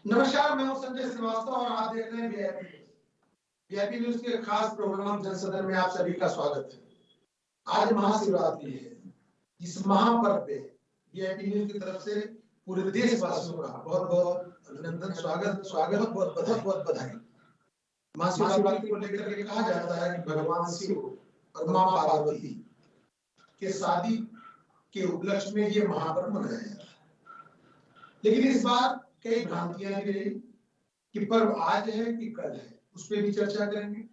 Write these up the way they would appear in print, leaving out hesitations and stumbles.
नमस्कार, मैं हूं संजय श्रीवास्तव और आप देख रहे हैं वीआईपी न्यूज के खास प्रोग्राम जनसदन में आप सभी का स्वागत है। आज महाशिवरात्रि है। इस महापर्व पे वीआईपी न्यूज की तरफ से पूरे देशवासियों का बहुत बहुत अभिनंदन, स्वागत बहुत बधाई। महाशिवरात्रि को लेकर के कहा जाता है कि भगवान शिव और मां पार्वती के शादी के उपलक्ष्य में ये महापर्व मनाया जाता है। लेकिन इस बार कई भ्रांतियां भी रही कि पर्व आज है कि कल है, उस पर भी चर्चा करेंगे।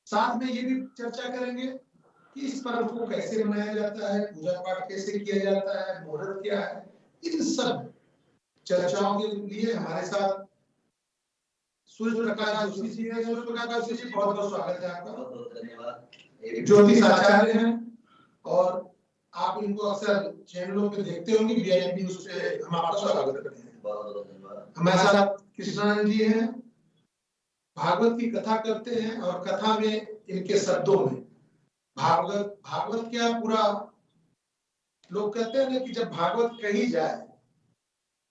साथ में ये भी चर्चा करेंगे कि इस पर्व को कैसे मनाया जाता है, पूजा पाठ कैसे किया जाता है, मुहूर्त क्या है। इन सब चर्चाओं के लिए हमारे साथ सूर्य प्रकाश जोशी जी हैं। सूर्य प्रकाश जोशी जी, बहुत बहुत स्वागत है आपका। बहुत बहुत धन्यवाद। ज्योतिष आचार्य हैं और आप इनको अक्सर चैनलों पे देखते होंगे, वीआईपी न्यूज पे हम आपका स्वागत करते हैं। बहुत बहुत धन्यवाद। हमारे साथ कृष्णानंद जी हैं, भागवत की कथा करते हैं और कथा में इनके शब्दों में भागवत क्या पूरा, लोग कहते हैं ना कि जब भागवत कही जाए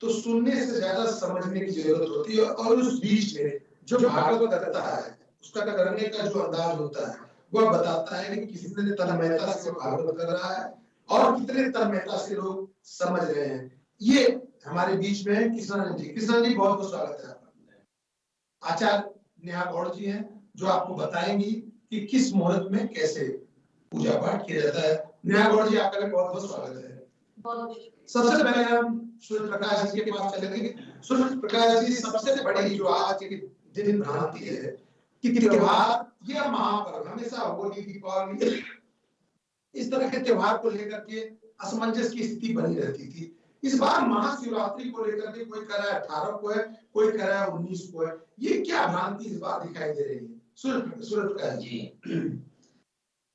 तो सुनने से ज्यादा समझने की जरूरत होती है, और उस बीच में जो भागवत करता है उसका करने का जो अंदाज होता है वह बताता है कि कितने तन्मयता से भागवत कर रहा है और कितने तन्मयता से लोग समझ रहे हैं। ये हमारे बीच में है कृष्णानंद जी। कृष्णानंद जी, बहुत बहुत स्वागत है आपका। आचार्य नेहा गौड़ जी हैं जो आपको बताएंगी कि किस मुहूर्त में कैसे पूजा पाठ किया जाता है। नेहा गौड़ जी, आपका भी बहुत बहुत स्वागत है। सबसे पहले हम सूर्य प्रकाश जी के पास चलेंगे। सूर्य प्रकाश जी, सबसे बड़ी जो आज के दिन भ्रांति है कि त्योहार या महापर्व, हमेशा होली, दीपावली, इस तरह के त्योहार को लेकर के असमंजस की स्थिति बनी रहती थी। इस बार महाशिवरात्रि को लेकर के कोई कह रहा है 18 को है, कोई कह रहा है 19 को है। ये क्या भ्रांति इस बार दिखाई दे रही है? सूर्य प्रकाश जी।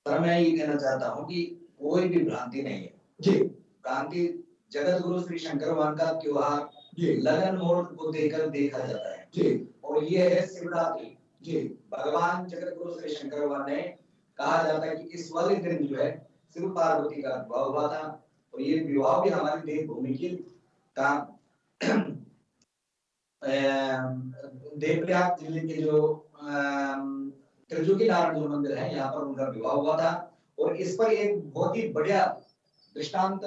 पर मैं ये कहना चाहता हूँ कि कोई भी भ्रांति नहीं है जी। भ्रांति जगत गुरु श्री शंकर भगवान का त्योहार लगन मुहूर्त को देखकर देखा जाता है जी। और ये है शिवरात्रि जी। भगवान जगत गुरु श्री शंकर भगवान ने कहा जाता है कि इस वाले दिन जो है शिव पार्वती का विवाह हुआ था और ये विवाह भी हमारी देवभूमि की का देवप्रयाग जिले के जो त्रिजुकी नारायण जो मंदिर है, यहाँ पर उनका विवाह हुआ था। और इस पर एक बहुत ही बढ़िया दृष्टांत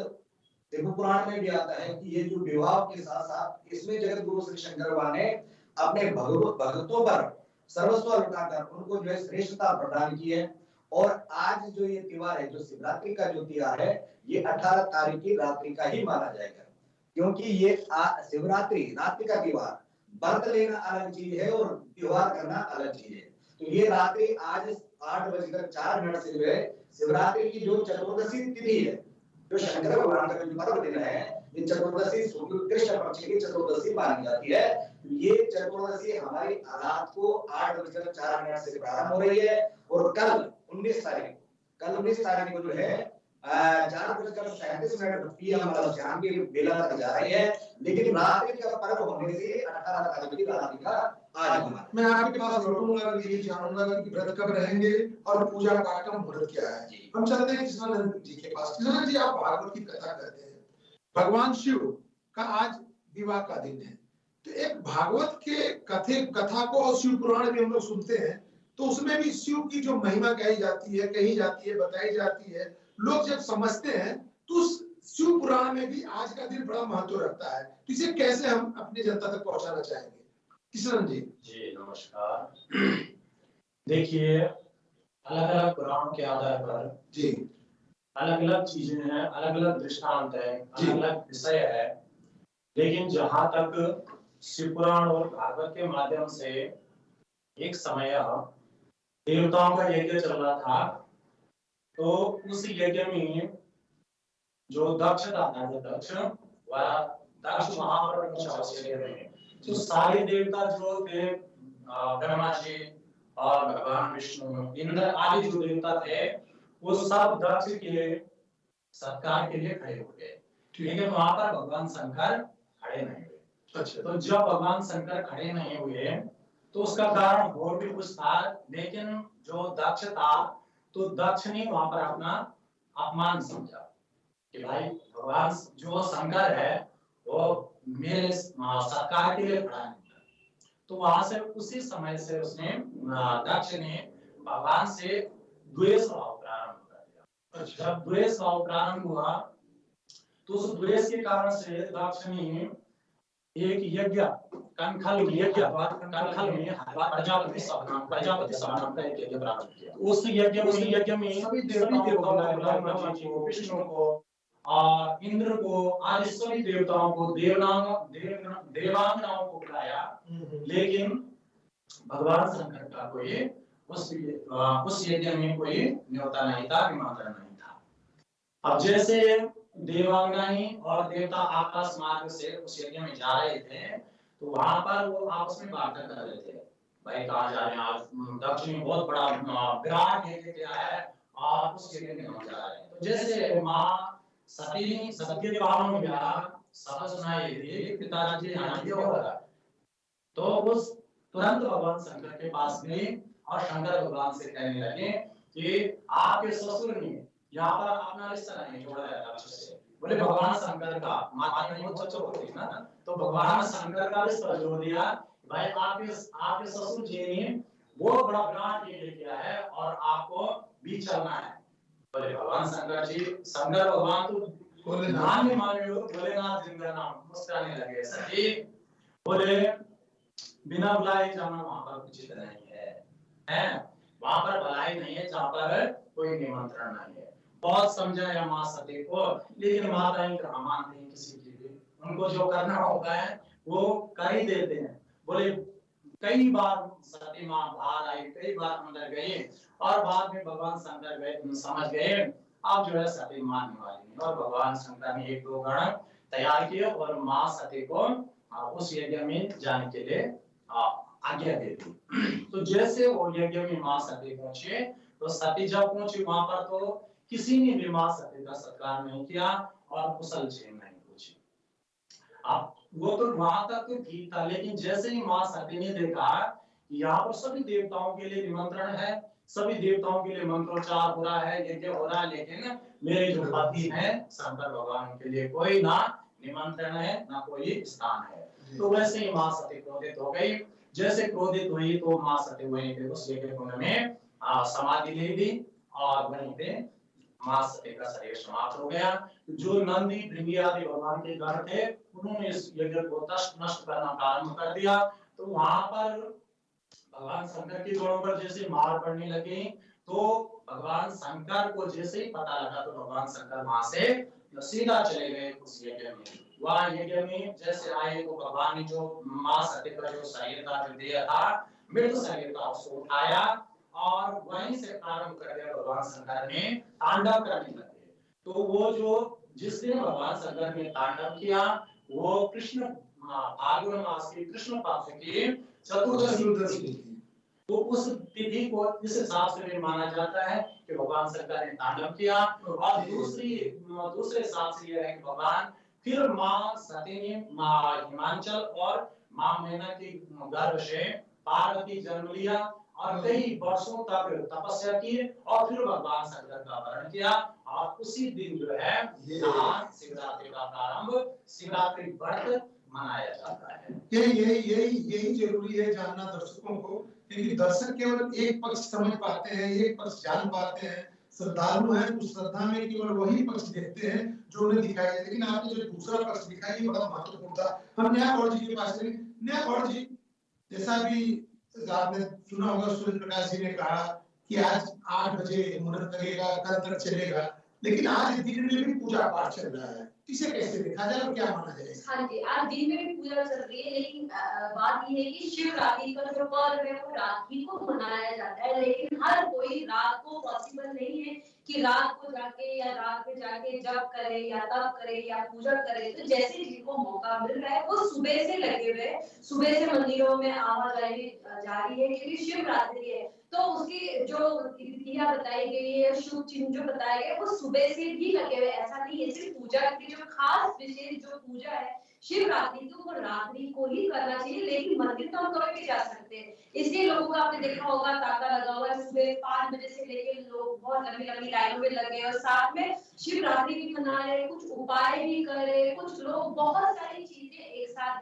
शिव पुराण में भी आता है कि ये जो विवाह के साथ साथ इसमें जगत गुरु श्री शंकर भगवान ने अपने भक्तों पर सर्वस्व लुटाकर उनको जो है श्रेष्ठता प्रदान की है। और आज जो ये त्योहार है, जो शिवरात्रि का जो त्योहार है, ये 18 तारीख की रात्रि का ही माना जाएगा, क्योंकि ये शिवरात्रि रात्रि का त्योहार, व्रत लेना अलग चीज है और त्योहार करना अलग चीज है। तो ये रात्रि आज 8:04 से जो है शिवरात्रि की जो चतुर्दशी तिथि है, जो शंकर भगवान का जो पर्व दिन है, ये चतुर्दशी शुक्ल कृष्ण पक्ष की चतुर्दशी मानी जाती है। ये चतुर्दशी हमारी रात को 8:04 से प्रारंभ हो रही है और कल 19 तारीख को जो है 4:37 PM शाम की बेला तक जा रही है। लेकिन रात्रि का पर्व होने से 18 तारीख की रात्रि का आज मैं आपके पास लौटूंगा, ये जानूंगा कि व्रत कब रहेंगे और पूजा पाठ का मुहूर्त क्या है। हम चलते हैं कृष्णानंद जी के पास। कृष्णानंद जी, आप भागवत की कथा करते हैं, भगवान शिव का आज विवाह का दिन है, तो एक भागवत के कथा को और शिव पुराण में हम लोग सुनते हैं, तो उसमें भी शिव की जो महिमा कही जाती है, बताई जाती है, लोग जब समझते हैं तो शिव पुराण में भी आज का दिन बड़ा महत्व रखता है। तो इसे कैसे हम अपनी जनता तक पहुंचाना चाहेंगे? किशन जी। जी नमस्कार। देखिए, अलग अलग पुराणों के आधार पर जी अलग अलग चीजें हैं, अलग अलग दृष्टांत है, अलग अलग विषय है। लेकिन जहां तक शिव पुराण और भागवत के माध्यम से एक समय देवताओं का यज्ञ चल रहा था, तो उस यज्ञ में जो दक्ष था, दक्ष महापर्व, तो सारे देवता जो थे, ब्रह्मा जी और भगवान विष्णु, इंद्र आदि जो देवता थे, वो सब दक्ष के सत्कार के लिए खड़े हो गए। लेकिन वहां पर भगवान शंकर खड़े नहीं हुए। अच्छा। तो जब भगवान शंकर खड़े नहीं हुए तो उसका कारण और भी कुछ था, लेकिन जो दक्ष था, तो दक्ष ने वहां पर अपना अपमान समझा कि भाई भगवान जो शंकर है वो मेरे सरकार के लिए खड़ा नहीं था। तो वहां से उसी समय से उसने दक्ष ने भगवान से द्वेष भाव प्रारंभ कर दिया। जब द्वेष भाव प्रारंभ हुआ तो उस द्वेष के कारण से दक्ष ने एक यज्ञ कनखल में प्रजापति सब का एक यज्ञ प्रारंभ किया। उस यज्ञ में सभी देवताओं को बुलाया, ब्रह्मा जी को, विष्णु को और इंद्र को, आदि सभी देवताओं को, देवांगनाओं को बुलाया, लेकिन भगवान शंकर का कोई उस यज्ञ में कोई न्योता नहीं था, निमंत्रण नहीं था। अब जैसे देवांगनाएं और देवता आकाश मार्ग से उस यज्ञ में जा रहे थे, तो वहां पर वो आपस में बातें कर रहे थे, भाई कहाँ जा रहे हैं आज, दक्ष ने बहुत बड़ा विराट यज्ञ किया है और उस यज्ञ में हम जा रहे हैं। तो जैसे माँ सती के पावन में सब सुनाई दी, पिताजी यहाँ ये हो रहा, तो उस तुरंत भगवान शंकर के पास गई और शंकर भगवान से कहने लगे कि आपके ससुर ने यहाँ पर अपना रिश्ता नहीं जोड़ा है दक्ष से। बोले भगवान शंकर का, माता नहीं बहुत चचो होती ना, तो भगवान शंकर का रिश्ता जोड़ दिया, भाई आपके ससुर जी ने बहुत बड़ा विराट यज्ञ किया है और आपको भी चलना है। बोले भगवान शंकर जी, शंकर भगवान तो नाम ही माने हो, भोलेनाथ जिनका नाम, मुस्कुराने लगे। सही बोले बिना बुलाए जाना वहां पर उचित नहीं है, वहां पर भलाई नहीं है जहाँ पर कोई निमंत्रण नहीं है। बहुत समझाया माँ सती को, लेकिन माताएं कहाँ मानती हैं किसी की भी, उनको जो करना होता है वो कर ही देते हैं। बोले कई बार सती माँ बाहर आई, कई बार अंदर गई और बाद में भगवान शंकर समझ गए अब जो है सती मानने वाली नहीं, और भगवान शंकर ने एक दो गण तैयार किए और माँ सती को उस यज्ञ में जाने के लिए आज्ञा दे दी। तो जैसे वो यज्ञ में माँ सती पहुंचे, तो सती जब पहुंची वहां पर तो किसी ने भी माँ सती का सत्कार नहीं किया और कुशल क्षेम नहीं पूछी। अब वो तो वहां तक तो ठीक था, लेकिन जैसे ही माँ सती ने देखा यहाँ पर सभी देवताओं के लिए निमंत्रण है, सभी देवताओं के लिए मंत्रोच्चार हो रहा है, यज्ञ हो रहा है, लेकिन मेरे जो पति हैं शंकर भगवान के लिए कोई ना निमंत्रण है ना कोई स्थान है। तो वैसे ही माँ सती क्रोधित हो गई। जैसे क्रोधित हुई तो माँ सती वहीं पे उस यज्ञ कुंड में समाधि ले ली और वहीं पे माँ सती का शरीर समाप्त हो गया। जो नंदी भृंगी आदि भगवान के गण थे उन्होंने इस यज्ञ को नष्ट करना प्रारंभ कर दिया। तो वहां पर भगवान शंकर के गणों पर जैसे मार पड़ने लगी, तो भगवान शंकर को जैसे ही पता लगा तो भगवान शंकर वहां से सीधा चले गए उस यज्ञ में। वहां यज्ञ में जैसे आए तो भगवान ने जो माँ सती का जो शरीर था, जो देह था, मृत शरीर था, उसको उठाया और वहीं से प्रारंभ कर दिया भगवान शंकर ने तांडव करने लगे। तो वो जो जिस दिन भगवान शंकर ने तांडव किया वो कृष्ण फाल्गुन मास की कृष्ण पक्ष की चतुर्दशी, तो उस तिथि को इस हिसाब से भी माना जाता है कि भगवान शंकर ने तांडव किया। और दूसरे हिसाब से यह है कि भगवान फिर माँ सती ने हिमांचल और माँ मैना के गर्भ से पार्वती जन्म लिया और कई वर्षों तक तपस्या की और फिर भगवान शंकर का वरण किया। और उसी दिन जो है शिवरात्रि का प्रारंभ, शिवरात्रि व्रत मनाया जाता है। यही जरूरी है जानना दर्शकों को, क्योंकि दर्शक केवल एक पक्ष समझ पाते हैं, एक पक्ष जान पाते हैं। श्रद्धालु है तो श्रद्धा में केवल वही पक्ष देखते हैं जो उन्हें दिखाया है, लेकिन आपने जो दूसरा पक्ष दिखाया ये बड़ा महत्वपूर्ण था। हम न्यायगौड़ जी के पास चले। न्यायगौड़ जी, जैसा भी आपने सुना होगा सूर्य प्रकाश जी ने कहा कि आज 8 बजे मुहूर्त लगेगा, कल तक चलेगा, लेकिन आज दिन में भी पूजा पाठ चल रहा है, इसे कैसे देखा जाए और क्या माना जाए? हाँ जी, आज दिन में भी पूजा चल रही है, लेकिन बात ये है कि शिवरात्रि का जो पर्व है वो रात ही को मनाया जाता है, लेकिन हर कोई रात को पॉसिबल नहीं है कि रात को जाके या रात में जाके जप करे या तप करे या पूजा करे। तो जैसे जिनको मौका मिल रहा है वो सुबह से लगे हुए, सुबह से मंदिरों में आवाजाही जारी है, क्योंकि शिवरात्रि है। तो उसकी जो तिथियां बताई गई है, शुभ चिन्ह जो बताए गए, वो सुबह से भी लगे हुए। ऐसा नहीं है सिर्फ पूजा की जो खास विशेष जो पूजा है शिवरात्रि की वो रात्रि को ही करना चाहिए, लेकिन मंदिर तो हम कभी भी जा सकते हैं। इसलिए लोगों को आपने देखा होगा ताका लगा हुआ है, सुबह 5 बजे से लेकर लोग बहुत लंबी लंबी लाइनों में लगे और साथ में शिवरात्रि भी मना रहे, कुछ उपाय भी कर रहे, कुछ लोग बहुत सारी चीजें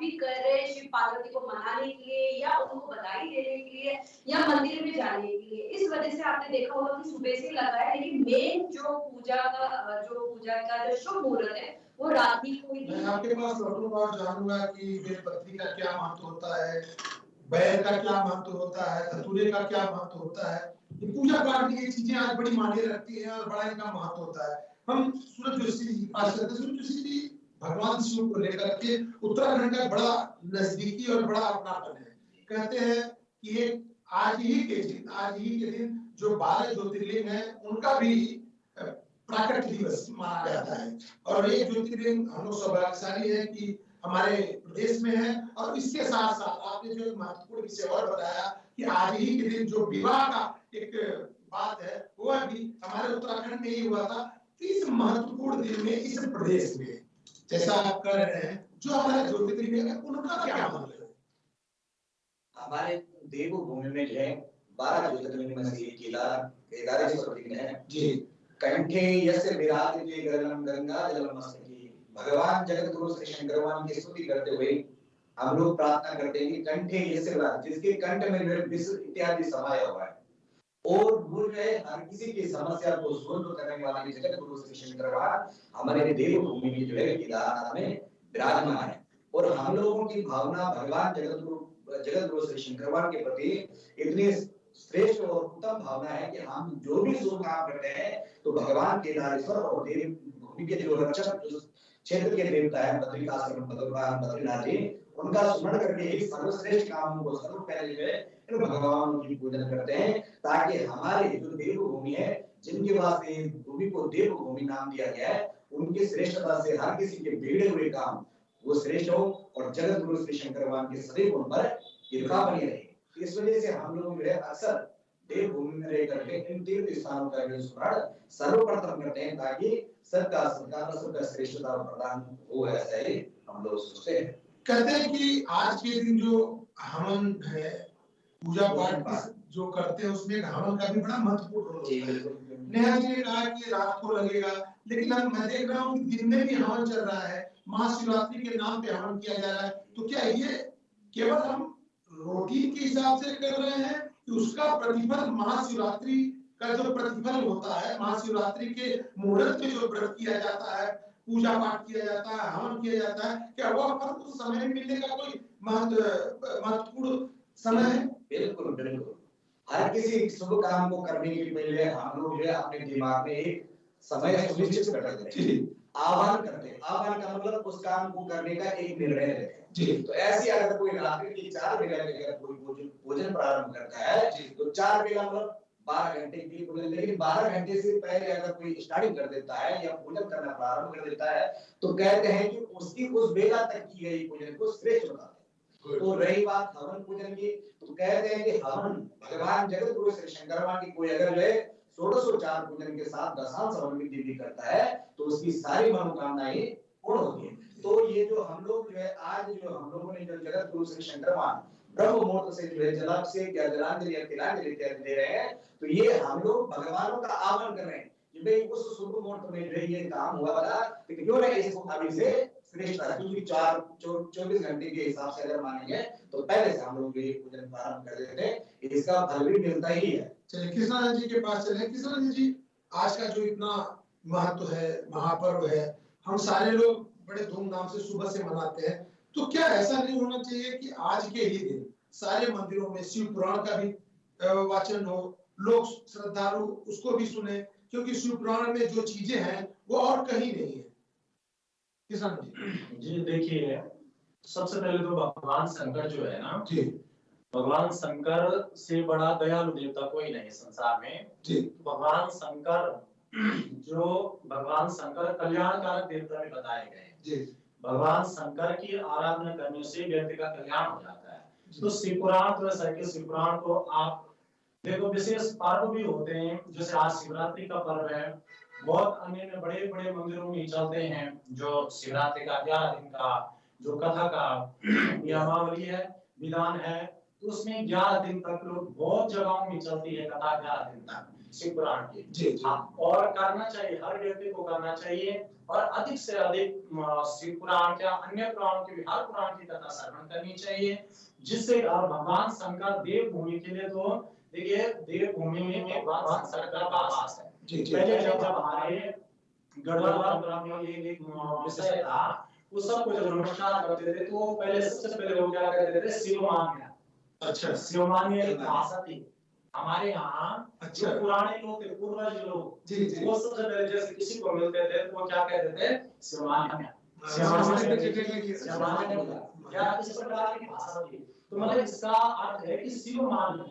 भी कर रहे हैं शिव पार्वती को मनाने के लिए या उनको बधाई देने के लिए या मंदिर में जाने के लिए। इस वजह से आपने देखा होगा कि सुबह से लगा है, लेकिन मेन जो पूजा का जो शुभ मुहूर्त है वो रात ही को ही। मैं आपके पास लौटूंगा और जानूंगा कि बेलपत्री का क्या महत्व होता है, बैल का क्या महत्व होता है, धतूरे का क्या महत्व होता है। ये पूजा पाठ की ये चीजें आज बड़ी मायने रखती हैं और बड़ा इनका महत्व होता है। हम सूरज जोशी जी की बात करते हैं। सूरज जोशी जी भगवान शिव को लेकर के उत्तराखंड का बड़ा नजदीकी और बड़ा अपनापन है। कहते हैं कि ये आज ही के दिन जो 12 ज्योतिर्लिंग है उनका भी प्राकट्य दिवस माना जाता है। और एक ज्योतिर्लिंग हम लोग सौभाग्यशाली है कि हमारे प्रदेश में है। और इसके साथ साथ आपने जो महत्वपूर्ण विषय और बताया कि आज ही के दिन जो विवाह का एक बात है वह भी हमारे उत्तराखंड में ही हुआ था। इस महत्वपूर्ण दिन में इस प्रदेश में जैसा आप कर रहे हैं जो हमारे ज्योतिर्लिंग है उनका क्या मतलब है? हमारे देवभूमि में जो है 12 ज्योतिर्लिंग में से एक 11 ज्योतिर्लिंग है जी। कंठे यस्य विराजते गगनम गंगा जलमस्तके। भगवान जगत गुरु श्री शंकर भगवान की स्तुति करते हुए हम लोग प्रार्थना करते हैं कि कंठे यस्य विराज, जिसके कंठ में विश्व इत्यादि समाया हुआ है और वो जो है हर किसी की समस्या को सोल्व करने वाले जगत गुरु श्री शंकर भगवान हमारे देवभूमि में जो है केदारनाथ में विराजमान है। और हम लोगों की भावना भगवान जगत गुरु श्री शंकर भगवान के प्रति इतनी श्रेष्ठ और उत्तम भावना है कि हम जो भी शुभ काम करते हैं तो भगवान केदारेश्वर और देवभूमि के जो रक्षक क्षेत्र के देवता है बद्रिकाश्रम भगवान बद्रीनाथ जी, उनका स्मरण करके ही सर्वश्रेष्ठ काम को सर्व पहले जो है भगवान की पूजन करते हैं ताकि हमारे जो देवभूमि है जिनके वास्ते भूमि को देवभूमि नाम दिया गया है उनकी श्रेष्ठता से हर किसी के बिगड़े हुए काम वो श्रेष्ठ हो और जगत गुरु श्री शंकर भगवान के सदैव उन पर कृपा बनी रहे। इस वजह से हम लोग जो है अक्सर देवभूमि में रह करके इन तीर्थ स्थानों का स्मरण सर्वप्रथम करते हैं ताकि सबका सत्कार सबका श्रेष्ठता प्रदान हो। ऐसा ही हम लोग सोचते हैं। कहते हैं कि आज के दिन जो हवन है पूजा पाठ जो करते हैं उसमें हवन का भी बड़ा महत्वपूर्ण रोल होता है। नेहा जी ने कहा कि रात को लगेगा, लेकिन अब मैं देख रहा हूँ कि दिन में भी हवन चल रहा है, महाशिवरात्रि के नाम पे हवन किया जा रहा है। तो क्या ये केवल हम रूटीन के हिसाब से कर रहे हैं कि उसका प्रतिफल महाशिवरात्रि का जो प्रतिफल होता है, महाशिवरात्रि के मुहूर्त में जो व्रत किया जाता है, पूजा पाठ किया जाता है, हवन किया जाता है, क्या वह फल उस समय में मिलने का कोई महत्वपूर्ण समय है? बिल्कुल बिल्कुल। हर किसी शुभ काम को करने के पहले हम लोग जो अपने दिमाग में एक समय सुनिश्चित कर देते हैं, आह्वान करते हैं। आह्वान का मतलब उस काम को करने का एक निर्णय लेते हैं जी। तो ऐसी अगर कोई रात्रि के 4 बजे अगर कोई भोजन प्रारंभ करता है तो 4 बजे मतलब 12 घंटे के लिए भोजन, लेकिन 12 घंटे से पहले अगर कोई स्टार्टिंग कर देता है या भोजन करना प्रारंभ कर देता है तो कहते हैं कि उसकी उस बेला तक की गई भोजन को श्रेष्ठ बताते हैं। तो रही बात हवन पूजन की, तो कहते हैं कि हवन भगवान जगत गुरु श्री शंकर भगवान की कोई अगर जो है 1604 पूजन के साथ दशांश हवन विधि भी करता है तो उसकी सारी मनोकामनाएं पूर्ण होती है। तो ये जो हम लोग जो है आज जो हम लोगों ने जो जगत गुरु श्री शंकर भगवान ब्रह्म मुहूर्त से जो है जलाभिषेक या जलांजलि या तिलांजलि इत्यादि दे रहे हैं तो ये हम लोग भगवानों का आह्वान कर रहे हैं कि भाई उस शुभ मुहूर्त में जो है ये काम हुआ था तो क्यों नहीं इसको अभी से श्रेष्ठ है, क्योंकि 24 घंटे के हिसाब से अगर मानेंगे तो पहले से हम लोग ये पूजन प्रारंभ कर देते हैं, इसका फल भी मिलता ही है। चलिए कृष्णानंद जी के पास चले। कृष्णानंद जी, आज का जो इतना महत्व है, महापर्व है, हम सारे लोग बड़े धूमधाम से सुबह से मनाते हैं, तो क्या ऐसा नहीं होना चाहिए कि आज के ही दिन सारे मंदिरों में शिव पुराण का भी वाचन हो, लोग श्रद्धालु उसको भी सुने, क्योंकि शिव पुराण में जो चीजें हैं वो और कहीं नहीं है। किसान जी देखिए, सबसे पहले तो भगवान शंकर जो है ना जी, भगवान शंकर से बड़ा दयालु देवता कोई नहीं संसार में जी। भगवान शंकर कल्याणकारक देवता में बताए गए जी। भगवान शंकर की आराधना करने से व्यक्ति का कल्याण हो जाता है। तो शिवपुराण तो ऐसा कि शिवपुराण को आप देखो, विशेष पर्व भी होते हैं, जैसे आज शिवरात्रि का पर्व है, बहुत अन्य बड़े बड़े मंदिरों में चलते हैं जो शिवरात्रि का 11 दिन का जो कथा का नियमावली है, विधान है, तो उसमें 11 दिन तक लोग बहुत जगहों में चलती है कथा 11 दिन तक। शिव पुराण की। जी जी और करना चाहिए, हर व्यक्ति को करना चाहिए और अधिक से अधिक शिव पुराण क्या अन्य पुराणों की भी, हर पुराण की कथा श्रवण करनी चाहिए, जिससे भगवान शंकर देवभूमि के लिए, तो देखिए देवभूमि में भगवान शंकर का वास है। जी जी पहले जब हमारे गढ़वाल परंपरा में एक विषय था, वो सबको जब नमस्कार करते थे तो पहले सबसे पहले लोग क्या कहते थे, शिवमान्य। अच्छा शिवमान्य एक भाषा थी हमारे यहाँ। अच्छा जो पुराने लोग थे, पूर्वज लोग, जी जी वो सबसे पहले जैसे किसी को मिलते थे तो वो क्या कहते थे, शिवमान्य। या इस प्रकार की भाषा थी। तो मतलब इसका अर्थ है कि शिव मान्य,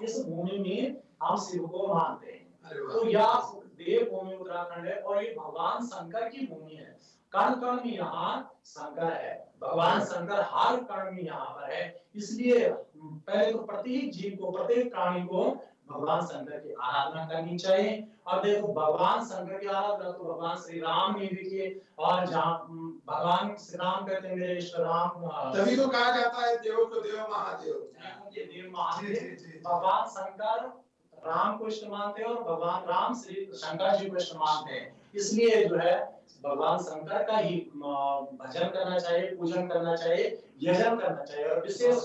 इस भूमि में हम शिव को मानते हैं। तो यह देवभूमि उत्तराखंड है और ये भगवान शंकर की भूमि है। कण कण में यहाँ शंकर है, भगवान शंकर हर कण में यहाँ पर है। इसलिए पहले तो प्रत्येक जीव को, प्रत्येक प्राणी को भगवान शंकर की आराधना करनी चाहिए। और देखो भगवान शंकर की आराधना तो भगवान श्री राम ने भी की। और जहाँ भगवान श्री राम कहते हैं मेरे इष्ट राम, तभी तो कहा जाता है देवों को देव महादेव। ये देव महादेव भगवान शंकर राम को इष्ट मानते हैं और भगवान राम श्री शंकर जी को इष्ट मानते हैं। इसलिए जो है भगवान शंकर का ही भजन करना चाहिए, पूजन करना चाहिए, यजन करना चाहिए। और विशेष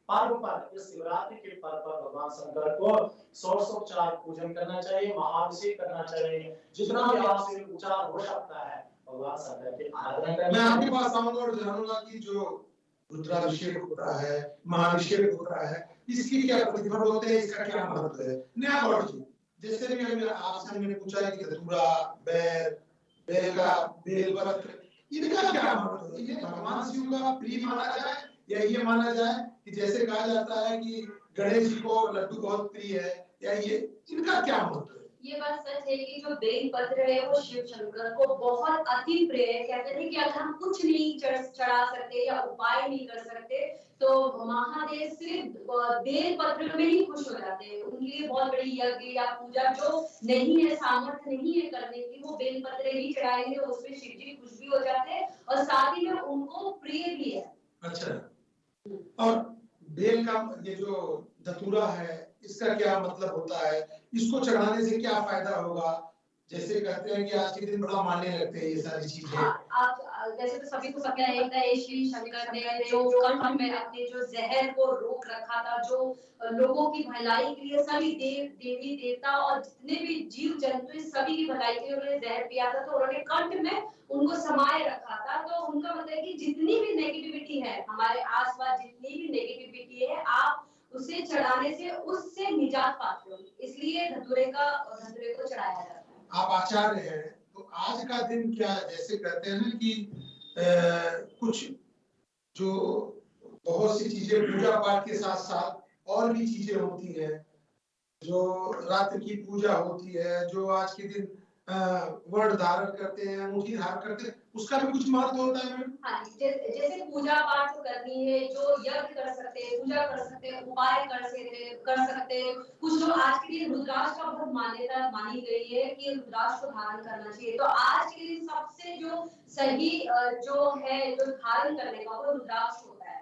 पर्व पर, इस शिवरात्रि के पर्व पर भगवान शंकर को षोडशोपचार पूजन करना चाहिए, महाअभिषेक करना चाहिए। जितना भी आपसे उपचार हो सकता है भगवान शंकर की आराधना करना। मैं आपके पास आऊंगा और जानूंगा कि जो रुद्राभिषेक होता है, महाअभिषेक होता है, इसकी क्या प्रतिफल होते हैं, इसका क्या महत्व है। नया गौर जी, जैसे भी आपसे मैंने पूछा है कि धतूरा, बेर, बेल का बेलपत्र, इनका क्या महत्व है। ये भगवान शिव का प्रिय माना जाए या ये माना जाए कि जैसे कहा जाता है कि गणेश जी को लड्डू बहुत प्रिय है, या ये इनका क्या महत्व है। ये बात सच है कि जो बेल पत्र है वो शिव शंकर को बहुत अति प्रिय है। कहते हैं कि अगर हम कुछ नहीं चढ़ा सकते या उपाय नहीं कर सकते तो महादेव सिर्फ बेल पत्र में ही खुश हो जाते हैं। उनके लिए बहुत बड़ी यज्ञ या पूजा जो नहीं है, सामर्थ्य नहीं है करने की, वो बेल पत्र ही चढ़ाएंगे, उसमें शिव जी खुश भी हो जाते हैं और साथ ही में उनको प्रिय भी है। अच्छा, और बेल का ये जो धतूरा है, इसका क्या मतलब होता है, इसको चढ़ाने से क्या फायदा होगा। जैसे कहते हैं कि आज के दिन बड़ा मानने लगते हैं ये सारी चीजें। आप जैसे तो सभी को पता है शिव शंकर ने जो कंठ में अपने जो जहर को रोक रखा था, जो लोगों की भलाई के लिए सभी देवी देवता और जितने भी जीव जंतु सभी की भलाई के लिए उन्होंने जहर पिया था, तो उन्होंने कंठ में उनको समाये रखा था। तो उनका मतलब है कि जितनी भी नेगेटिविटी है हमारे आसपास, जितनी भी नेगेटिविटी है, आप उसे चढ़ाने से उससे निजात पाते हो, इसलिए धतूरे को चढ़ाया जाता है। आप आचार्य हैं तो आज का दिन क्या, जैसे कहते हैं ना कि कुछ जो बहुत सी चीजें पूजा पाठ के साथ साथ और भी चीजें होती हैं, जो रात्रि की पूजा होती है, जो आज के दिन वर्ण धारण करते हैं, अंगूठी धारण करते हैं, उसका भी कुछ महत्व होता है मैडम। हाँ, जैसे पूजा पाठ करनी है, जो यज्ञ कर सकते हैं, पूजा कर सकते हैं, उपाय कर सकते हैं। कुछ लोग आज के दिन रुद्राक्ष का बहुत मान्यता मानी गई है कि रुद्राक्ष को धारण करना चाहिए। तो आज के दिन सबसे जो सही जो है जो धारण करने का वो रुद्राक्ष होता है।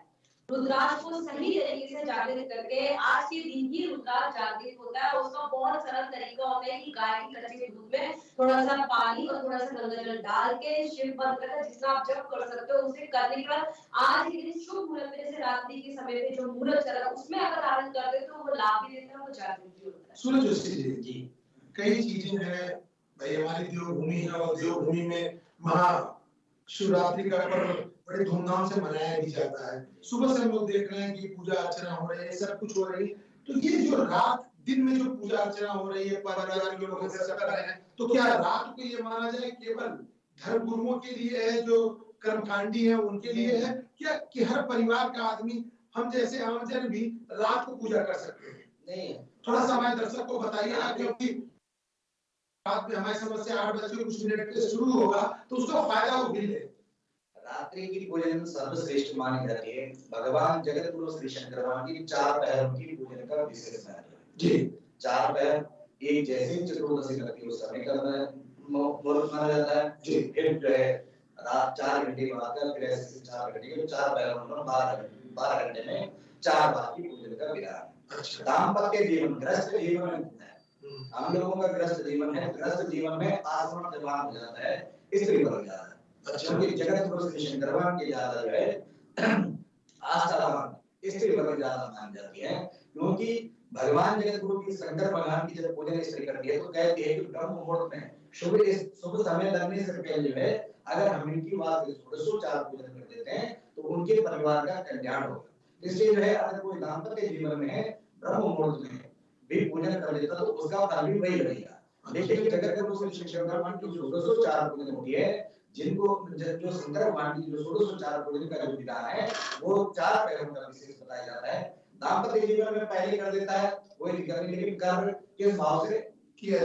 रुद्राक्ष को सही तरीके से जागृत करके आज के दिन ही रुद्राक्ष जागृत होता है। उसका बहुत सरल तरीका होता है कि गाय की कच्चे दूध में थोड़ा सा पानी और थोड़ा सा गंगा जल डाल के शिव मंत्र का जितना आप जप कर सकते हो उसे करने के बाद आज के दिन शुभ मुहूर्त में, जैसे रात्रि के समय पे जो मुहूर्त चल रहा है उसमें अगर धारण कर दे तो वो लाभ भी देता है, वो जागृत भी होता है। सूरज जोशी जी, कई चीजें हैं भाई, हमारी देवभूमि है और देवभूमि में महाशिवरात्रि का पर्व बड़े धूमधाम से मनाया भी जाता है। सुबह से हम लोग देख रहे हैं कि पूजा अर्चना हो रही है, सब कुछ हो रही है। तो ये जो रात दिन में जो पूजा अर्चना हो रही है, परिवार के लोग कर रहे हैं, तो क्या रात को ये माना जाए केवल धर्म गुरुओं के लिए है, जो कर्मकांडी है उनके लिए है, क्या कि हर परिवार का आदमी, हम जैसे आमजन भी रात को पूजा कर सकते हैं? नहीं, थोड़ा सा हमारे दर्शक को बताइएगा, क्योंकि रात में हमारी समस्या 8 बजे कुछ मिनट पे शुरू होगा तो उसका फायदा वो भी ले। रात्रि की पूजन सर्वश्रेष्ठ मानी जाती है। भगवान जगत गुरु श्री शंकर भगवान की 4 पहर की पूजन का विशेष महत्व है जी। 4 पहर एक जैसे चतुर्दशी लगती है उस समय करना मुहूर्त माना जाता है जी। फिर जो है रात 4 घंटे बाद का, फिर ऐसे 4 घंटे के 4 पहर में 12 घंटे में 4 बार की पूजन का विधान। दाम्पत्य जीवन, गृहस्थ जीवन हम लोगों का गृहस्थ जीवन है, गृहस्थ जीवन में आसमर्थ जवान हो जाता है, स्त्री वर्ग ज्यादा। अच्छा, क्योंकि जगत गुरु श्री शंकर भगवान की ज्यादा जो है आस्थावान स्त्री वर्ग ज्यादा मान जाती है, क्योंकि भगवान जगत गुरु की शंकर भगवान की जब पूजन स्त्री करती है तो कहती है कि ब्रह्म मुहूर्त में शुभ समय लगने से पहले जो है अगर हम इनकी बात षोडशोपचार पूजन कर देते हैं तो उनके परिवार का कल्याण होगा। इसलिए जो है अगर कोई दाम्पत्य जीवन में ब्रह्म मुहूर्त में भी पूजन कर लेता तो उसका फल भी वही लगेगा। लेकिन जगत गुरु श्री शंकर भगवान की जो षोडशोपचार पूजन होती है, जिनको जो शंकर भगवान की जो षोडशोपचार पूजन का जो विधान है वो 4 पहलुओं का विशेष बताया जाता है। दाम्पत्य जीवन में पहले कर देता है कोई दिक्कत नहीं, लेकिन कर्म किस भाव से किया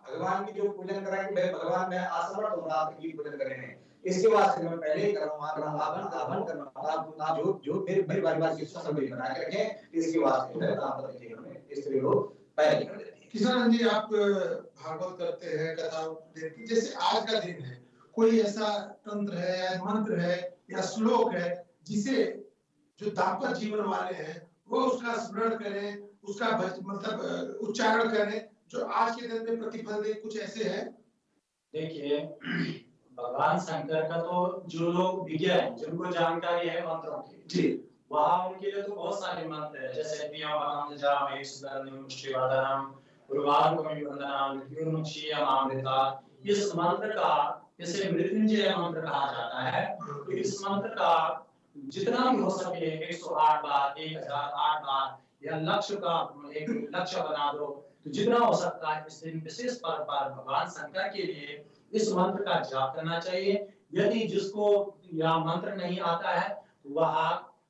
भगवान की जो पूजन करा कि भगवान मैं असमर्थ हूं आपकी पूजन करने में, इसके वास्ते मैं पहले ही करूंगा आवन करना आप जो मेरे परिवार की समृद्धि बना के रखें, इसके वास्ते मैं दाम्पत्य जीवन में स्त्री लोग पहले कर देती है। किशन जी, आप भागवत करते हैं, कथा देखते, जैसे आज का दिन है, कोई ऐसा तंत्र है या मंत्र है या श्लोक है जिसे जो दाम्पत्य जीवन वाले हैं वो उसका स्मरण करें, उसका मतलब उच्चारण करें, जो आज के दिन में प्रतिफल दे, कुछ ऐसे है? देखिए, भगवान शंकर का तो जो लोग विज्ञ हैं, जिनको जानकारी है मंत्रों की जी, वहाँ उनके लिए तो बहुत सारे मंत्र है, जैसे दियावानाम जाम एक सुदर्निम श्रीवादनम गुरुवारकमि वंदनाम मृत्युर्मुक्षीयमामृता। इस मंत्र का इसे मृत्युंजय मंत्र कहा जाता है। तो इस मंत्र का जितना भी हो सके 108 बार, 1008 बार या लक्ष्य का एक लक्ष्य बना दो, तो जितना हो सकता है इस दिन विशेष पर्व पर भगवान शंकर के लिए इस मंत्र का जाप करना चाहिए। यदि जिसको यह मंत्र नहीं आता है वह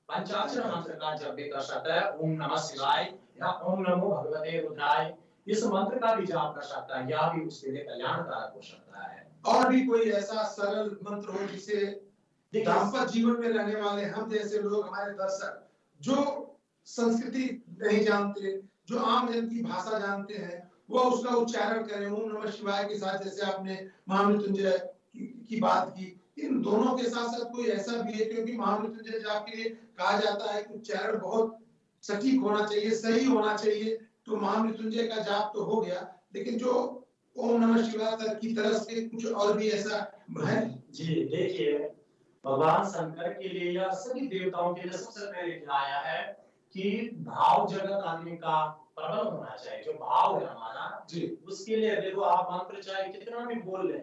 पंचाक्षर मंत्र का जप भी कर सकता है, ओम नमः शिवाय या ओम नमो भगवते रुद्राय, इस मंत्र का भी जाप कर सकता है, यह भी उसके लिए कल्याणकारक हो सकता है। और भी कोई ऐसा सरल मंत्र हो जिसे दाम्पत्य जीवन में रहने वाले हम जैसे लोग, हमारे दर्शक जो संस्कृति नहीं जानते, जो आम जन की भाषा जानते हैं, वो उसका उच्चारण करें ओम नमः शिवाय के साथ, जैसे आपने महामृत्युंजय की बात की, इन दोनों के साथ साथ कोई ऐसा भी है, क्योंकि महामृत्युंजय जाप के लिए कहा जाता है कि उच्चारण बहुत सटीक होना चाहिए, सही होना चाहिए। तो महामृत्युंजय का जाप तो हो गया, लेकिन जो ओम नमः शिवाय की तरफ से कुछ और भी ऐसा है? जी देखिए, भगवान शंकर के लिए या सभी देवताओं के लिए सबसे पहले क्या आया है कि भाव जगत आदमी का प्रबल होना चाहिए। जो भाव है हमारा जी, उसके लिए देखो, आप मंत्र चाहे कितना भी बोल लें,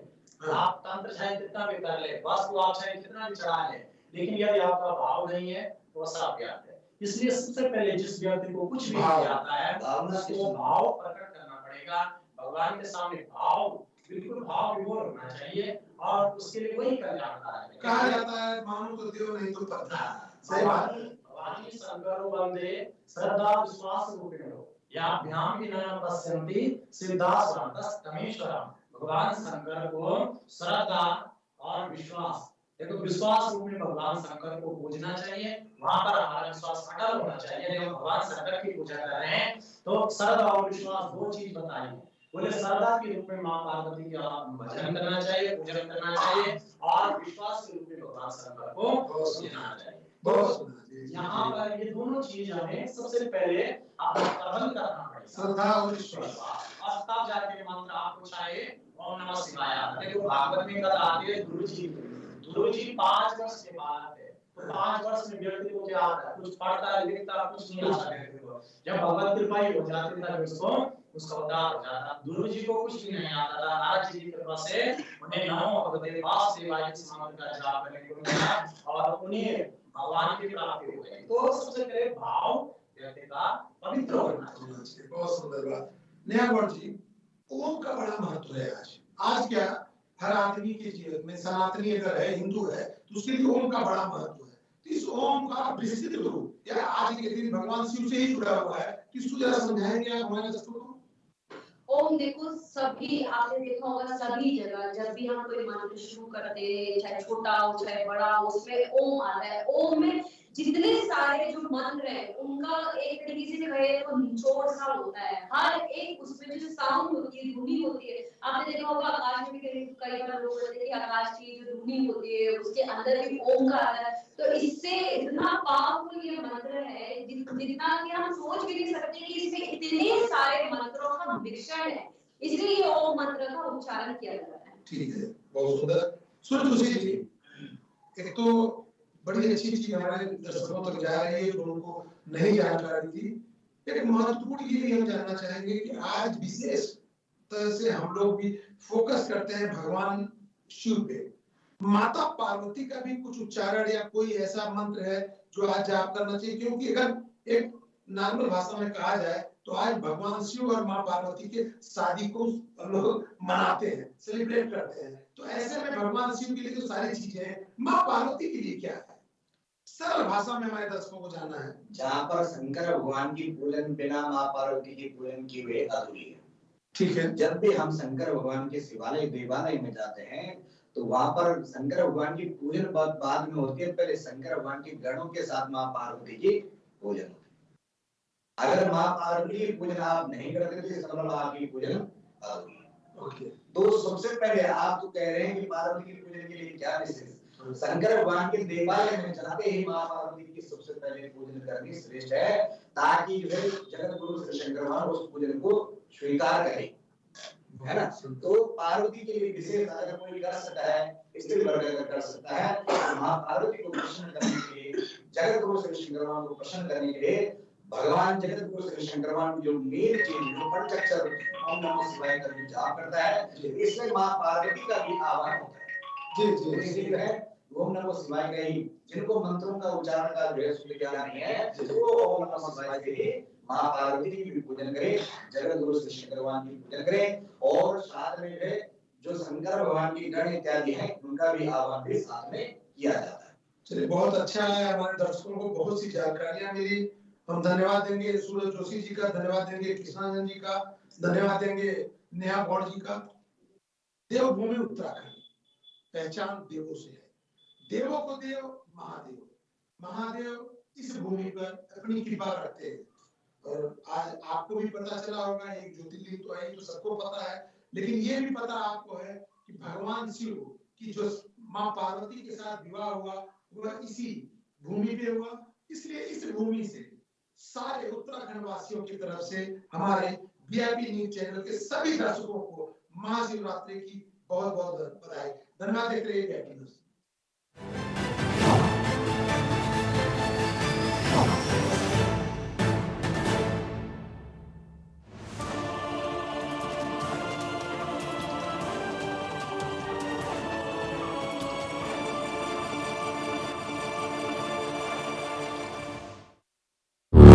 आप तंत्र चाहे कितना भी कर ले, बस वो आप चाहे कितना भी चढ़ा ले, लेकिन यदि आपका भाव नहीं है तो सब व्यर्थ है। इसलिए सबसे पहले जिस व्यक्ति को कुछ भी आता है उसको भाव प्रकट करना पड़ेगा। भगवान के सामने भाव बिल्कुल भाव विभोर होना चाहिए और उसके लिए वही कल्याणकारक है। कहा जाता है मानो तो देव नहीं तो पत्थर। सही बात है। भगवान शंकरो वंदे श्रद्धा विश्वास रूपिणो याभ्याम विनयम पश्यन्ति सिद्धास्वरतस् तमेश्वरम। भगवान शंकर को श्रद्धा और विश्वास, देखो विश्वास रूप में भगवान शंकर को पूजना चाहिए, वहां पर हमारा विश्वास अटल होना चाहिए। जब भगवान शंकर की पूजा कर रहे हैं तो श्रद्धा और विश्वास दो चीज बताई है। बोले श्रद्धा के रूप में मां पार्वती का भजन करना चाहिए, पूजन करना चाहिए, और विश्वास के रूप में भगवान शंकर को पूजना चाहिए। बहुत यहाँ पर ये दोनों चीज हमें सबसे पहले अपना प्रबंध करना पड़ेगा, श्रद्धा और विश्वास, और तब जाके मंत्र आपको चाहे ओम नमः शिवाय। देखो भागवत में कथा आती है, गुरु जी 5 वर्ष के बाद थे, तो 5 वर्ष में व्यक्ति को क्या आता है, कुछ पढ़ता लिखता कुछ नहीं आता व्यक्ति को। जब भगवत कृपा ही हो जाती है उसको उसका उद्धार हो जाता। गुरु जी को कुछ भी नहीं आता था, नारद जी की कृपा से उन्हें नमो भगवते वासुदेवाय इस मंत्र का जाप करने को मिला और उन्हें भगवान की प्राप्ति हो गई। तो सबसे पहले भाव व्यक्ति का पवित्र होना चाहिए। बहुत सुंदर बात। न्यायगौड़ जी, ओम का बड़ा महत्व है। आज क्या हर आदमी के जीवन में, सनातनी अगर है, हिंदू है, तो उसके लिए ओम का बड़ा महत्व है। तो इस ओम का विस्तृत रूप या आज के दिन भगवान शिव से ही जुड़ा हुआ है, इसको जरा समझाएंगे आप हमारे दर्शकों को? ओम देखो, सभी आपने देखा होगा, सभी जगह जब भी हम कोई मंत्र शुरू करते हैं, चाहे छोटा हो चाहे बड़ा हो, उसमें ओम आता है। ओम में जितने सारे जो मंत्र हैं उनका एक तरीके से कहे तो निचोड़ सा होता है। हर एक उसमें जो साउंड होती है, ध्वनि होती है, आपने देखा होगा आकाश में कई बार लोग बोलते हैं कि आकाश की जो ध्वनि होती है उसके अंदर भी ओम का आता है। तो इससे इतना पावरफुल ये मंत्र है जितना कि हम सोच भी नहीं सकते कि इसमें इतने सारे मंत्रों का का मिश्रण है, इसलिए ये ओम मंत्र का उच्चारण किया जाता है। ठीक है, बहुत सुंदर। सूर्य जोशी जी, एक तो बड़ी अच्छी चीज हमारे दर्शकों तक जा रही है जो उनको नहीं जानकारी थी। एक महत्वपूर्ण ये भी हम जानना चाहेंगे कि आज विशेष तरह से हम लोग भी फोकस करते हैं भगवान शिव पे। माता पार्वती का भी कुछ उच्चारण या कोई ऐसा मंत्र है जो आज जाप करना चाहिए, क्योंकि अगर एक नॉर्मल भाषा में कहा जाए तो आज भगवान शिव और माँ पार्वती के शादी को हम लोग मनाते हैं, सेलिब्रेट करते हैं। तो ऐसे में भगवान शिव के लिए जो सारी चीजें हैं, माँ पार्वती के लिए क्या है, सरल भाषा में हमारे दर्शकों को जानना है। जहाँ पर शंकर भगवान की पूजन बिना माँ पार्वती की पूजन की हुए अधूरी है। ठीक है। जब भी हम शंकर भगवान के शिवालय देवालय में जाते हैं तो वहां पर शंकर भगवान की पूजन बाद में होती है, पहले शंकर भगवान के गणों के साथ माँ पार्वती की पूजन होती है। अगर माँ पार्वती की पूजन आप नहीं करते तो इसका मतलब आपकी पूजन अधूरी है। तो सबसे पहले आप तो कह रहे हैं कि पार्वती की पूजन के लिए क्या विशेष, शंकर भगवान के देवालय में जाते ही माँ पार्वती की सबसे पहले पूजन करनी श्रेष्ठ है, ताकि जो है जगत गुरु श्री शंकर भगवान उस पूजन को स्वीकार करें, है ना। तो पार्वती के लिए विशेष अगर कोई कर सकता है, स्त्री वर्ग कर सकता है, तो माँ पार्वती को प्रसन्न करने के लिए, जगत गुरु श्री शंकर भगवान को प्रसन्न करने के लिए भगवान जगत गुरु श्री शंकर भगवान जो मेन चीज जो पंचाक्षर ओम नमः शिवाय का जाप करता है, इसमें माँ पार्वती का भी आह्वान होता है। जी जी, इसलिए है ओम नमः शिवाय का ही, जिनको मंत्रों का उच्चारण का जो है शुद्ध ज्ञान नहीं है, वो ओम नमः शिवाय के लिए माँ पार्वती की भी पूजन करें, जगत गुरु श्री शंकर भगवान की पूजन करें, और साथ में है जो शंकर भगवान की गण इत्यादि हैं उनका भी आह्वान भी साथ में किया जाता है। चलिए, बहुत अच्छा है, हमारे दर्शकों को बहुत सी जानकारियां मिली। हम धन्यवाद देंगे सूरज जोशी जी का, धन्यवाद देंगे कृष्णानंद जी का, धन्यवाद देंगे नेहा गौड़ जी का। देवभूमि उत्तराखंड, पहचान देवों से है, देवों को देव महादेव, महादेव इस भूमि पर अपनी कृपा करते हैं। और आज आपको भी पता चला होगा, एक ज्योतिर्लिंग तो है, तो सबको पता है, लेकिन ये भी पता आपको है कि भगवान शिव की जो माँ पार्वती के साथ विवाह हुआ वह इसी भूमि पे हुआ। इसलिए इस भूमि से सारे उत्तराखंड वासियों की तरफ से हमारे वीआईपी न्यूज चैनल के सभी दर्शकों को महाशिवरात्रि की बहुत बहुत बधाई। धन्यवाद देते रहिए वीआईपी न्यूज।